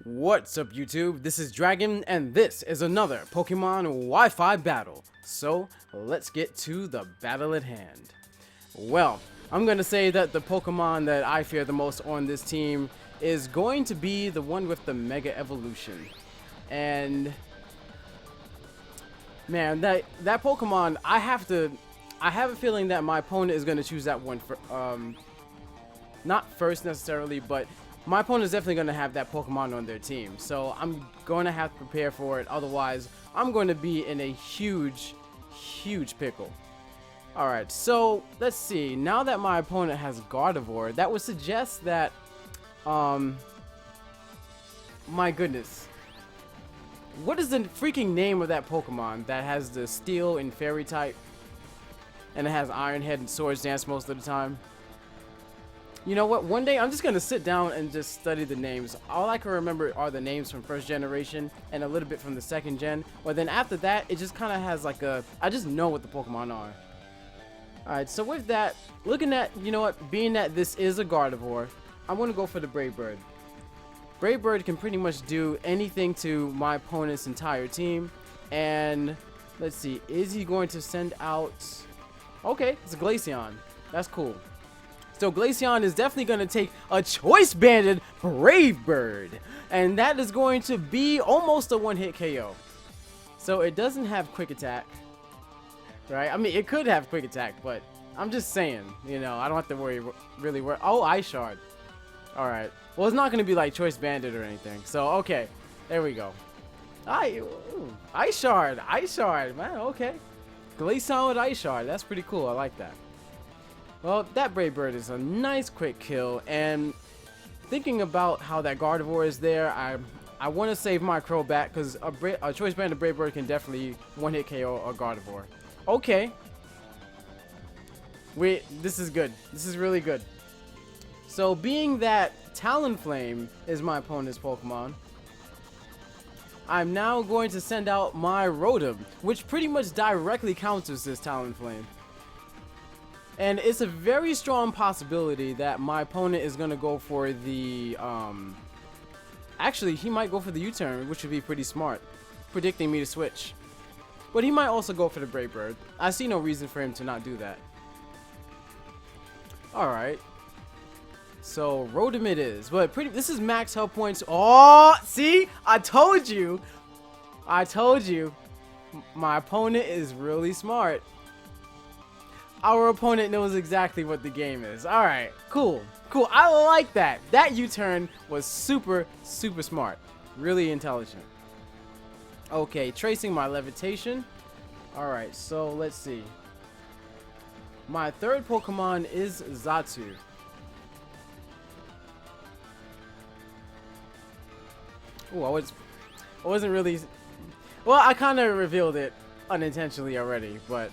What's up YouTube, this is Dragon and this is another Pokemon Wi-Fi battle. So let's get to the battle at hand. Well, I'm gonna say that the Pokemon that I fear the most on this team is going to be the one with the Mega Evolution. And man, that Pokemon, I have a feeling that my opponent is gonna choose that one for not first necessarily, but my opponent is definitely going to have that Pokemon on their team. So I'm going to have to prepare for it. Otherwise, I'm going to be in a huge pickle. Alright, so let's see. Now that my opponent has Gardevoir, that would suggest that, my goodness. What is the freaking name of that Pokemon that has the Steel and Fairy type? And it has Iron Head and Swords Dance most of the time? You know what, one day I'm just going to sit down and just study the names. All I can remember are the names from first generation and a little bit from the second gen. But then after that, it just kind of has like a... I just know what the Pokemon are. Alright, so with that, looking at, you know what, being that this is a Gardevoir, I'm going to go for the Brave Bird. Brave Bird can pretty much do anything to my opponent's entire team. And let's see, is he going to send out... Okay, it's a Glaceon. That's cool. So Glaceon is definitely going to take a Choice Banded Brave Bird. And that is going to be almost a one-hit KO. So it doesn't have Quick Attack. Right? I mean, it could have Quick Attack, but I'm just saying, you know, I don't have to really worry. Oh, Ice Shard. Alright. Well, it's not going to be like Choice Banded or anything. So, okay. There we go. Ice Shard. Ice Shard. Man, okay. Glaceon with Ice Shard. That's pretty cool. I like that. Well, that Brave Bird is a nice quick kill, and thinking about how that Gardevoir is there, I want to save my Crobat because a Choice Banded Brave Bird can definitely one-hit KO a Gardevoir. Okay. Wait, this is good. This is really good. So, being that Talonflame is my opponent's Pokemon, I'm now going to send out my Rotom, which pretty much directly counters this Talonflame. And it's a very strong possibility that my opponent is going to go for the, actually, he might go for the U-turn, which would be pretty smart, predicting me to switch. But he might also go for the Brave Bird. I see no reason for him to not do that. Alright. So, Rotom it is. But this is max health points. Oh, see? I told you. I told you. My opponent is really smart. Our opponent knows exactly what the game is. Alright, cool. Cool, I like that. That U-turn was super smart. Really intelligent. Okay, tracing my levitation. Alright, so let's see. My third Pokemon is Xatu. Ooh, I wasn't really... Well, I kind of revealed it unintentionally already, but...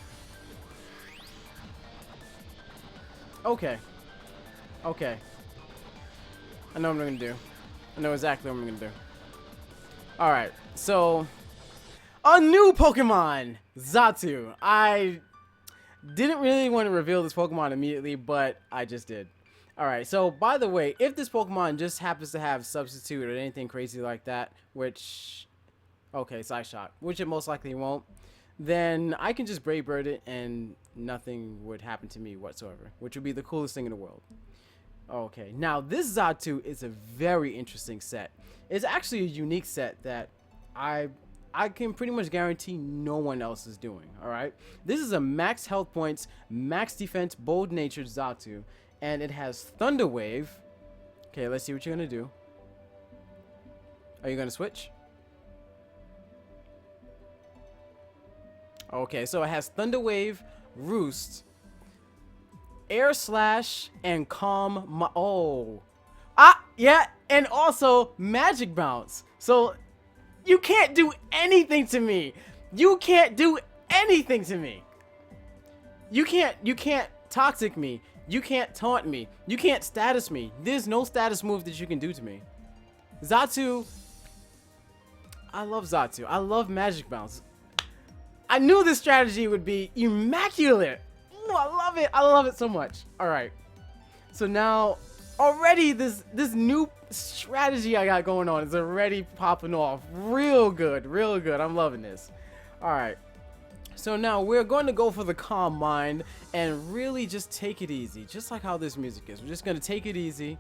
Okay. Okay. I know what I'm gonna do. I know exactly what I'm gonna do. Alright, so... A new Pokemon! Xatu. I didn't really want to reveal this Pokemon immediately, but I just did. Alright, so by the way, if this Pokemon just happens to have Substitute or anything crazy like that, which... Okay, Side Shot, which it most likely won't, then I can just Brave Bird it and nothing would happen to me whatsoever, which would be the coolest thing in the world. Okay, now this Xatu is a very interesting set. It's actually a unique set that I can pretty much guarantee no one else is doing, alright? This is a max health points, max defense, bold-natured Xatu, and it has Thunder Wave. Okay, let's see what you're going to do. Are you going to switch? Okay, so it has Thunder Wave, Roost, Air Slash, and Calm. Yeah, and also Magic Bounce. So you can't do anything to me. You can't do anything to me. You can't Toxic me. You can't taunt me. You can't status me. There's no status move that you can do to me. Xatu. I love Xatu. I love Magic Bounce. I knew this strategy would be immaculate. Ooh, I love it. I love it so much. All right. So now Already, this new strategy I got going on is already popping off real good, real good. I'm loving this. All right. So now we're going to go for the calm mind and really just take it easy, just like how this music is. We're just going to take it easy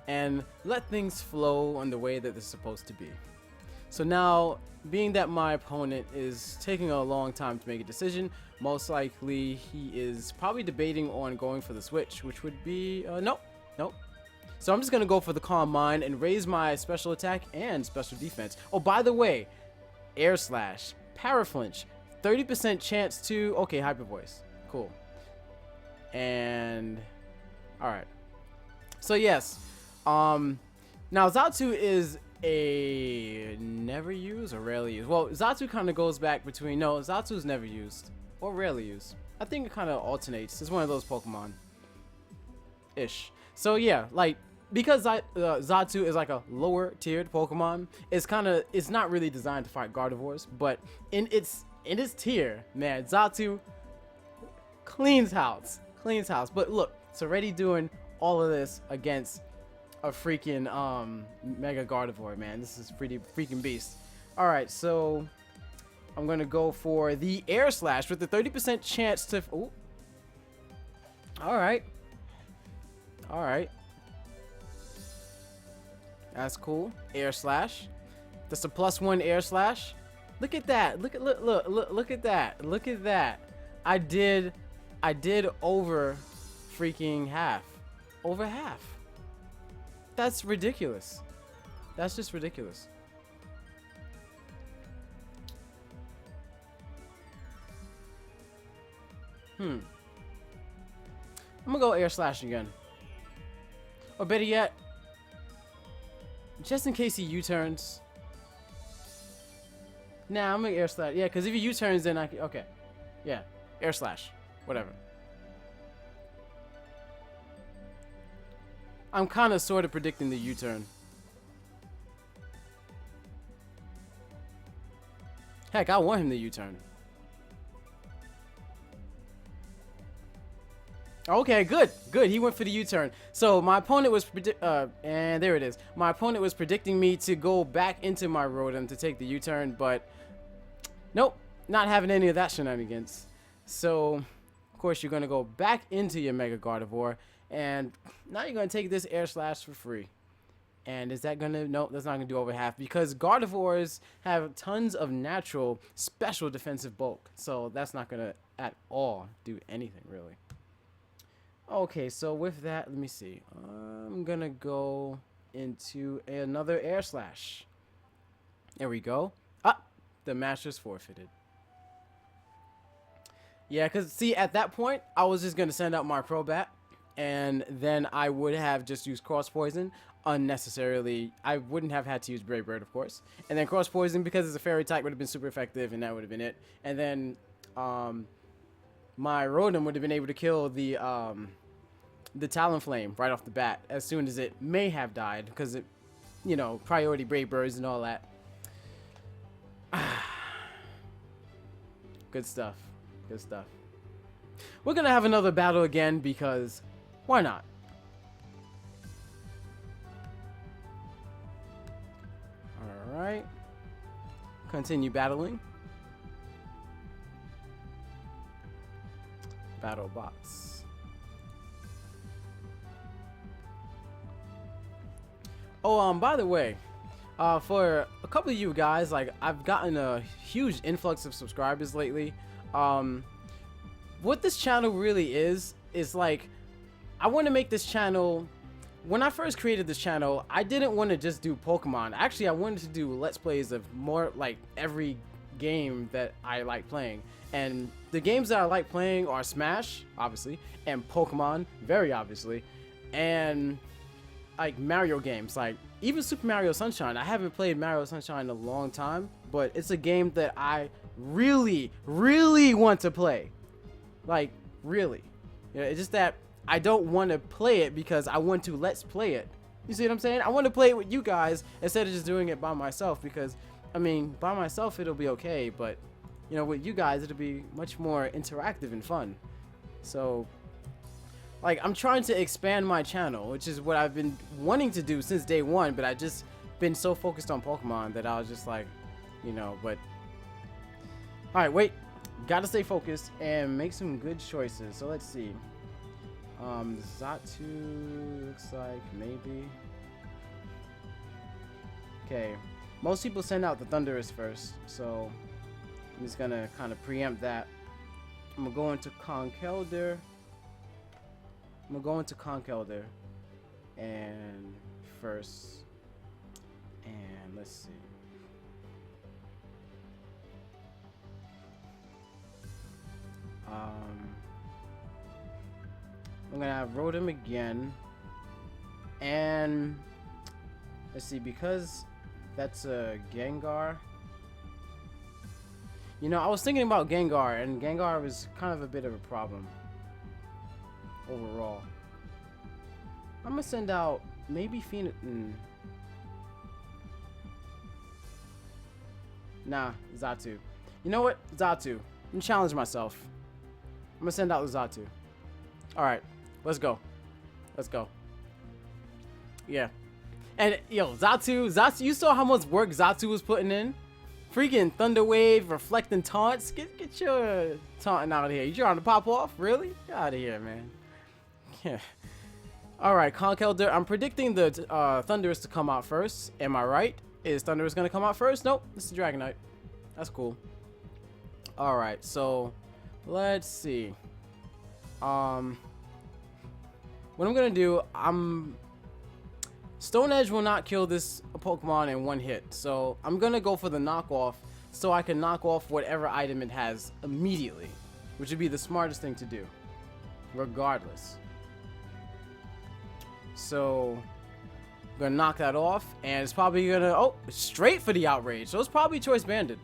and let things flow in the way that they're supposed to be. So now, being that my opponent is taking a long time to make a decision, most likely he is probably debating on going for the switch, which would be, nope. So I'm just going to go for the calm mind and raise my special attack and special defense. Oh, by the way, air slash, para flinch, 30% chance to, okay, hyper voice. Cool. And, alright. So yes, now Zatsu is a never used or rarely used. Well, Zatsu kind of goes back between, no, Zatsu's never used or rarely used. I think it kind of alternates. It's one of those Pokemon-ish. So yeah, like, because Zatsu is like a lower tiered Pokemon, it's not really designed to fight Gardevoirs, but in its tier, man, Zatsu cleans house. But look, it's already doing all of this against a freaking Mega Gardevoir, man. This is pretty freaking beast. All right, so I'm gonna go for the air slash with the 30% chance to. Ooh. All right. That's cool. Air slash. That's a +1 air slash. Look at that. Look at that. Look at that. I did over freaking half. Over half. That's ridiculous. That's just ridiculous. I'm gonna go air slash again. Or better yet, just in case he U-turns. Nah, I'm gonna air slash. Yeah, because if he U-turns, then I can. Okay. Yeah, air slash. Whatever. I'm kind of sort of predicting the U-turn. Heck, I want him to U-turn. Okay, good. He went for the U-turn. So my opponent was and there it is. My opponent was predicting me to go back into my Rotom to take the U-turn, but nope, not having any of that shenanigans. So of course you're gonna go back into your Mega Gardevoir, and now you're gonna take this air slash for free. And is that gonna? Nope, that's not gonna do over half, because Gardevoirs have tons of natural special defensive bulk. So that's not gonna at all do anything really. Okay, so with that, let me see. I'm gonna go into another air slash. There we go. Ah, the match is forfeited. Yeah, because see, at that point, I was just gonna send out my Crobat, and then I would have just used Cross Poison unnecessarily. I wouldn't have had to use Brave Bird, of course. And then Cross Poison, because it's a Fairy type, would have been super effective, and that would have been it. And then, my Rotom would have been able to kill the Talonflame right off the bat as soon as it may have died, because it, you know, priority Brave Birds and all that. Good stuff. We're gonna have another battle again, because why not? All right. Continue battling. Battle box. Oh, by the way, for a couple of you guys, like, I've gotten a huge influx of subscribers lately. What this channel really is like, I want to make this channel. When I first created this channel, I didn't want to just do Pokemon. Actually, I wanted to do Let's Plays of more, like, every game that I like playing. And the games that I like playing are Smash, obviously, and Pokemon, very obviously, and like Mario games, like even Super Mario Sunshine. I haven't played Mario Sunshine in a long time, but it's a game that I really want to play. Like, really. You know, it's just that I don't want to play it because I want to let's play it. You see what I'm saying? I want to play it with you guys instead of just doing it by myself, because, I mean, by myself it'll be okay, but, you know, with you guys it'll be much more interactive and fun. So Like, I'm trying to expand my channel, which is what I've been wanting to do since day one, but I just been so focused on Pokemon that I was just like, you know, but... Alright, wait. Gotta stay focused and make some good choices. So let's see. Xatu looks like maybe. Okay. Most people send out the Thundurus first, so I'm just gonna kind of preempt that. I'm gonna go into Conkeldurr. And first, and let's see. I'm gonna have Rotom again, and let's see, because that's a Gengar. You know, I was thinking about Gengar, and Gengar was kind of a bit of a problem overall. I'm gonna send out maybe Nah, Xatu. You know what? Xatu. I'm gonna challenge myself. I'm gonna send out the Xatu. Alright, let's go. Let's go. Yeah. And yo, Xatu, you saw how much work Xatu was putting in? Freaking Thunder Wave, reflecting taunts. Get your taunting out of here. You trying to pop off? Really? Get out of here, man. Yeah. Alright, Conkeldurr. I'm predicting the Thundurus to come out first. Am I right? Is Thundurus gonna come out first? Nope. This is Dragonite. That's cool. Alright, so let's see. What I'm gonna do, Stone Edge will not kill this Pokemon in one hit, so I'm gonna go for the knockoff so I can knock off whatever item it has immediately, which would be the smartest thing to do, regardless. So I'm gonna knock that off, and it's probably gonna straight for the Outrage. So it's probably Choice Banded.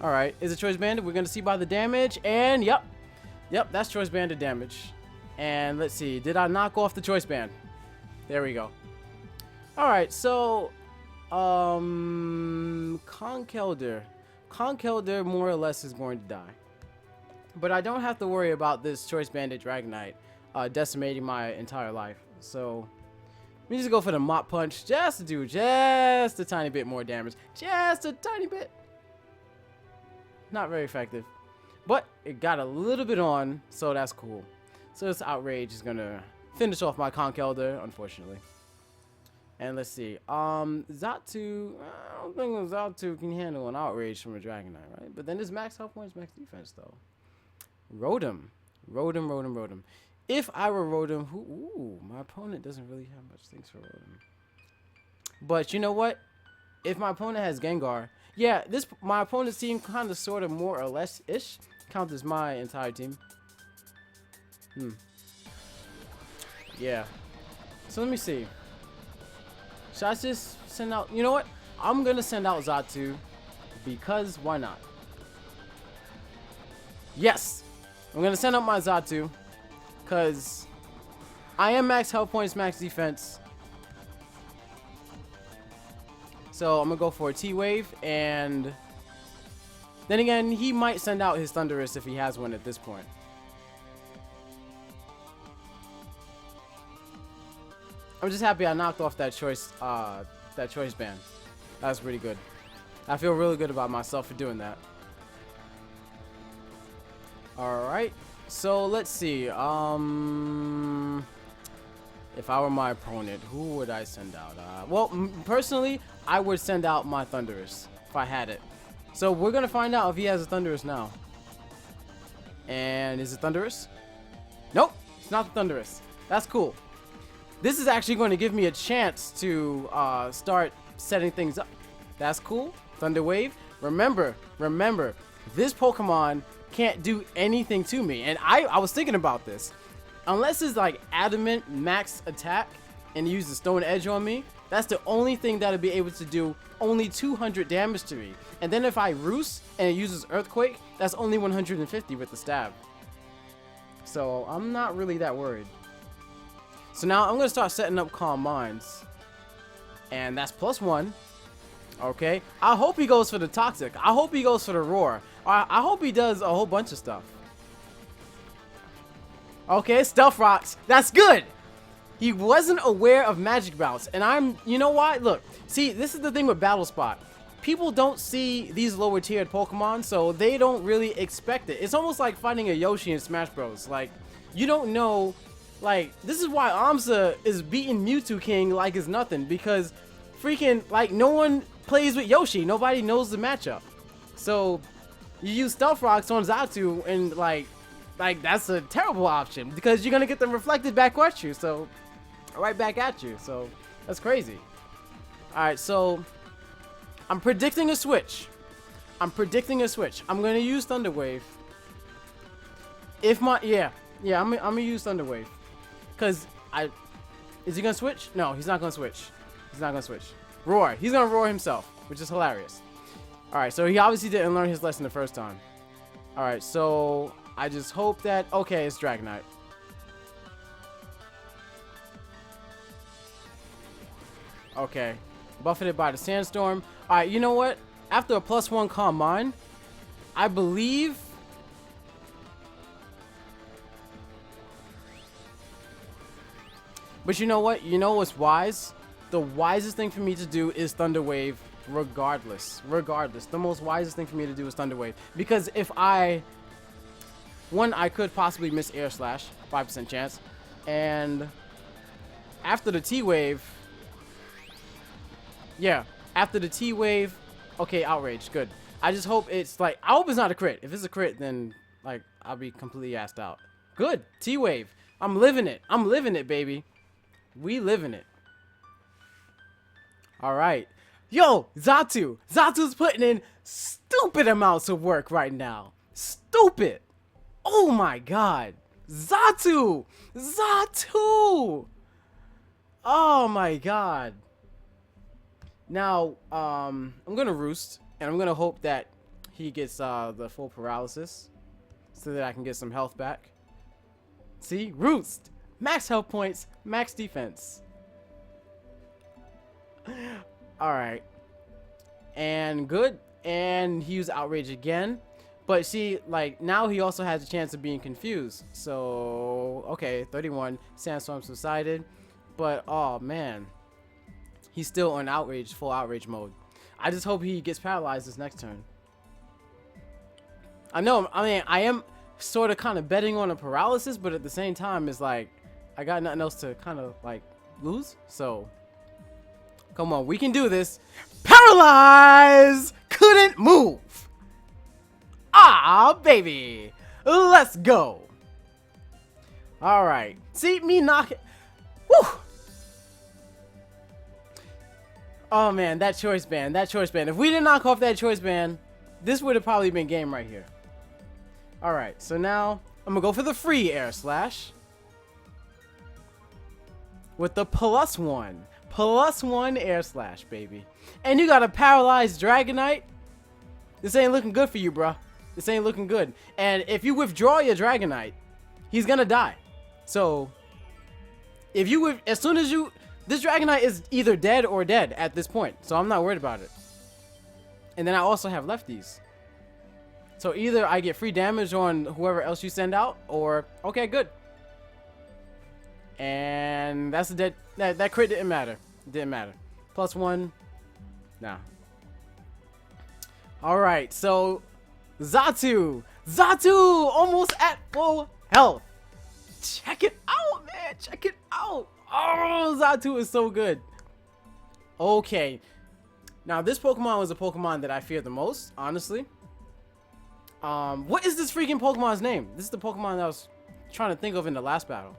All right, is it Choice Banded? We're gonna see by the damage, and yep, that's Choice Banded damage. And let's see, did I knock off the Choice Band? There we go. All right, so Conkeldurr more or less is going to die, but I don't have to worry about this Choice Banded Dragonite decimating my entire life. So let me just go for the Mop Punch just to do just a tiny bit more damage, just a tiny bit. Not very effective, but it got a little bit on, so that's cool. So this Outrage is gonna finish off my Conkeldurr, unfortunately. And let's see, Xatu, I don't think Xatu can handle an Outrage from a Dragonite, right? But then there's max health points, max defense, though. Rotom. If I were Rotom, ooh, my opponent doesn't really have much things for Rotom. But you know what? If my opponent has Gengar, yeah, my opponent's team kind of, sort of, more or less-ish count as my entire team. Yeah. So let me see. Should I just send out... You know what? I'm going to send out Xatu because why not? Yes! I'm going to send out my Xatu because I am max health points, max defense. So I'm going to go for a T-Wave, and then again, he might send out his Thundurus if he has one at this point. I'm just happy I knocked off that choice band. That was pretty good. I feel really good about myself for doing that. Alright, so let's see. If I were my opponent, who would I send out? Well, personally, I would send out my Thundurus if I had it. So we're gonna find out if he has a Thundurus now. And is it Thundurus? Nope, it's not the Thundurus. That's cool. This is actually going to give me a chance to start setting things up. That's cool. Thunder Wave. Remember, this Pokemon can't do anything to me. And I was thinking about this. Unless it's like adamant max attack and use the Stone Edge on me, that's the only thing that'll be able to do only 200 damage to me. And then if I Roost and it uses Earthquake, that's only 150 with the stab. So I'm not really that worried. So now I'm going to start setting up Calm Minds. And that's +1. Okay. I hope he goes for the Toxic. I hope he goes for the Roar. I hope he does a whole bunch of stuff. Okay, Stealth Rocks. That's good. He wasn't aware of Magic Bounce. And you know why? Look, see, this is the thing with Battle Spot. People don't see these lower tiered Pokemon, so they don't really expect it. It's almost like finding a Yoshi in Smash Bros. Like, you don't know, like, this is why Amsa is beating Mewtwo King like it's nothing, because freaking, like, no one plays with Yoshi. Nobody knows the matchup. So, you use Stealth Rocks on Xatu, and, like, that's a terrible option, because you're going to get them reflected back at you, so, right back at you, so, that's crazy. Alright, so, I'm predicting a switch. I'm going to use Thunder Wave. Yeah, I'm going to use Thunder Wave. Because, is he going to switch? No, he's not going to switch. Roar. He's going to roar himself, which is hilarious. Alright, so he obviously didn't learn his lesson the first time. Alright, so I just hope that... Okay, it's Dragonite. Okay. Buffeted by the Sandstorm. Alright, you know what? After a +1 Calm Mind, I believe... But you know what? You know what's wise? The wisest thing for me to do is Thunder Wave regardless. The most wisest thing for me to do is Thunder Wave. Because if I could possibly miss Air Slash, 5% chance. And after the T-Wave, yeah, after the T-Wave, okay, Outrage, good. I just hope it's like, I hope it's not a crit. If it's a crit, then like I'll be completely assed out. Good, T-Wave. I'm living it, baby. We living it. All right. Yo, Xatu. Xatu's putting in stupid amounts of work right now. Stupid. Oh my god. Xatu. Oh my god. Now, I'm going to Roost, and I'm going to hope that he gets the full paralysis so that I can get some health back. See? Roost. Max health points, max defense. Alright. And good. And he used Outrage again. But see, like, now he also has a chance of being confused. So, okay, 31. Sandstorm subsided. But, oh, man. He's still on Outrage, full Outrage mode. I just hope he gets paralyzed this next turn. I am sort of kind of betting on a paralysis, but at the same time, it's like, I got nothing else to kind of, like, lose. So, come on, we can do this. Paralyze! Couldn't move. Ah, baby. Let's go. All right. See, me knock it. Woo! Oh, man, that choice band. If we didn't knock off that choice band, this would have probably been game right here. All right, so now I'm going to go for the free Air Slash. With the +1. +1 Air Slash, baby. And you got a paralyzed Dragonite. This ain't looking good for you, bruh. This ain't looking good. And if you withdraw your Dragonite, he's gonna die. So, if you as soon as you... This Dragonite is either dead or dead at this point. So I'm not worried about it. And then I also have lefties. So either I get free damage on whoever else you send out, or... Okay, good. And that's a dead... That crit didn't matter. It didn't matter. +1. Nah. Alright, so... Xatu! Almost at full health! Check it out, man! Check it out! Oh, Xatu is so good. Okay. Now, this Pokemon was a Pokemon that I feared the most, honestly. What is this freaking Pokemon's name? This is the Pokemon that I was trying to think of in the last battle.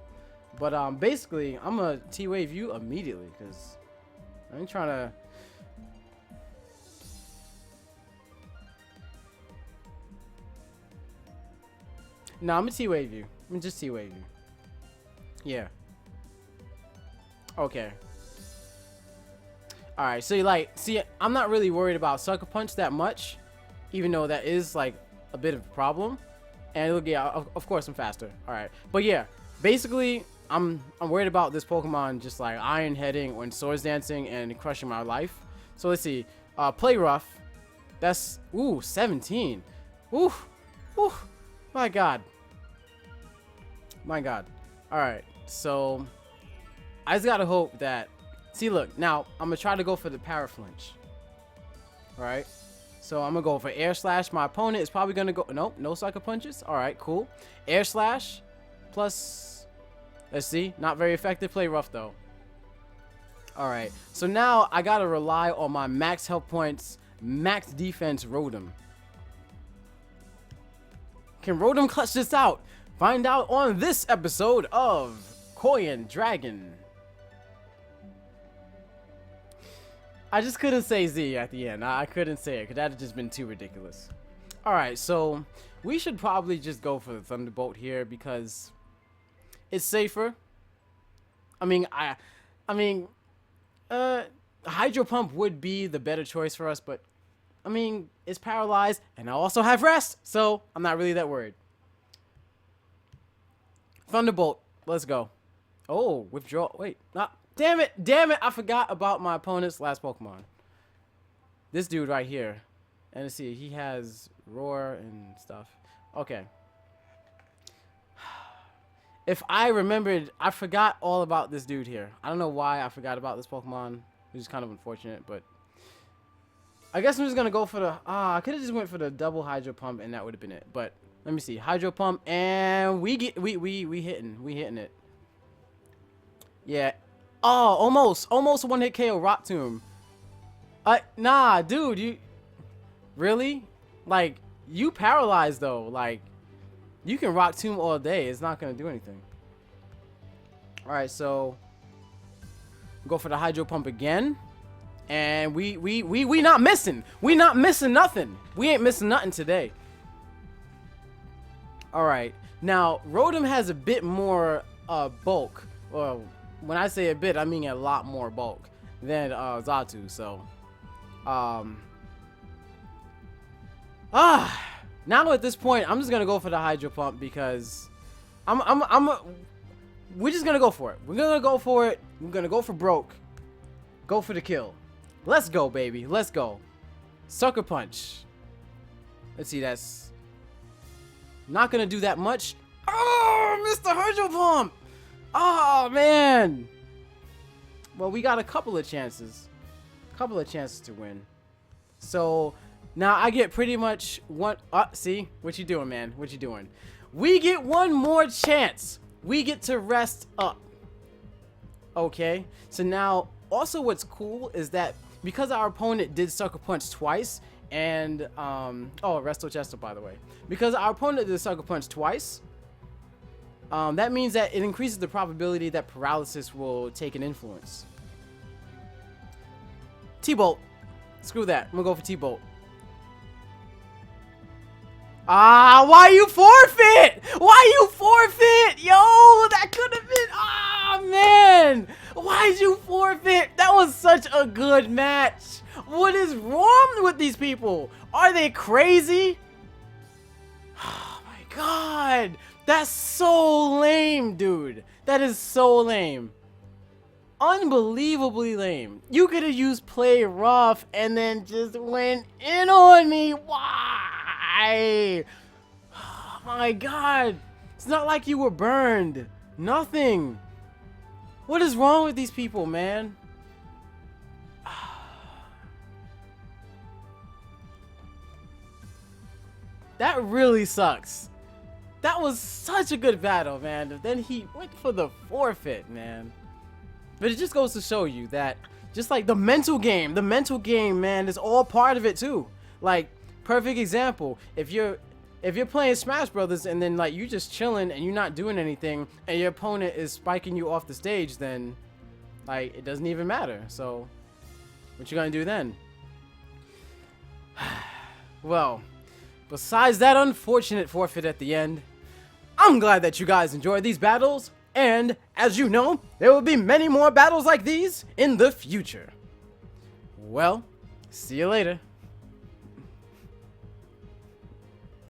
But, basically, I'm gonna T-Wave you immediately, because I ain't trying to... No, I'm gonna T-Wave you. I'm gonna just T-Wave you. Yeah. Okay. Alright, so like, see, I'm not really worried about Sucker Punch that much, even though that is like a bit of a problem. And it'll get, of course, I'm faster. Alright, but yeah, basically, I'm worried about this Pokemon just like Iron Heading or Swords Dancing and crushing my life. So let's see, Play Rough. That's 17. Ooh, my God. My God. All right. So I just gotta hope that. See, look. Now I'm gonna try to go for the para flinch. All right. So I'm gonna go for air slash. My opponent is probably gonna go. Nope. No sucker punches. All right. Cool. Air slash plus. Let's see. Not very effective. Play rough though. All right. So now I gotta rely on my max health points, max defense Rotom. Can Rotom clutch this out? Find out on this episode of KoiandDragon. I just couldn't say Z at the end. I couldn't say it because that had just been too ridiculous. Alright, so we should probably just go for the Thunderbolt here because it's safer. I mean, Hydro Pump would be the better choice for us, but I mean, it's paralyzed and I also have rest, so I'm not really that worried. Thunderbolt, let's go. Oh, withdraw. Wait, damn it, I forgot about my opponent's last Pokemon. This dude right here. And let's see, he has Roar and stuff. Okay. If I remembered, I forgot all about this dude here. I don't know why I forgot about this Pokemon, which is kind of unfortunate, but I guess I'm just gonna go for the I could have just went for the double Hydro Pump and that would have been it. But let me see. Hydro Pump and we hitting it. Yeah. Oh, almost one hit KO Rock Tomb. Nah, dude, you really? Like, you paralyzed though. Like, you can Rock Tomb all day. It's not gonna do anything. Alright, so go for the Hydro Pump again. And we not missing. We not missing nothing. We ain't missing nothing today. Alright. Now, Rotom has a bit more bulk. Well, when I say a bit, I mean a lot more bulk than Xatu. So, now at this point, I'm just gonna go for the Hydro Pump because we're just gonna go for it. We're gonna go for it. We're gonna go for broke. Go for the kill. Let's go, baby. Let's go. Sucker Punch. Let's see. That's not gonna do that much. Oh, Mr. Hydro Pump. Oh, man. Well, we got a couple of chances. To win. So now I get pretty much one. See what you doing, man? What you doing? We get one more chance. We get to rest up. Okay. So now, also, what's cool is that because our opponent did Sucker Punch twice, and oh, Resto Chester, by the way, because our opponent did Sucker Punch twice, that means that it increases the probability that paralysis will take an influence. T-Bolt. Screw that. I'm gonna go for T-Bolt. Why you forfeit? Why you forfeit? Yo, that could have been. Man. Why'd you forfeit? That was such a good match. What is wrong with these people? Are they crazy? Oh my God. That's so lame, dude. That is so lame. Unbelievably lame. You could have used play rough and then just went in on me. Why? Oh my God. It's not like you were burned. Nothing. What is wrong with these people, man? That really sucks. That was such a good battle, man. Then he went for the forfeit, man. But it just goes to show you that just like the mental game, man, is all part of it too. Like, perfect example. If you're playing Smash Brothers and then like you just chilling and you're not doing anything and your opponent is spiking you off the stage, then like it doesn't even matter. So what you gonna do then? Well, besides that unfortunate forfeit at the end, I'm glad that you guys enjoyed these battles, and as you know, there will be many more battles like these in the future. Well, see you later.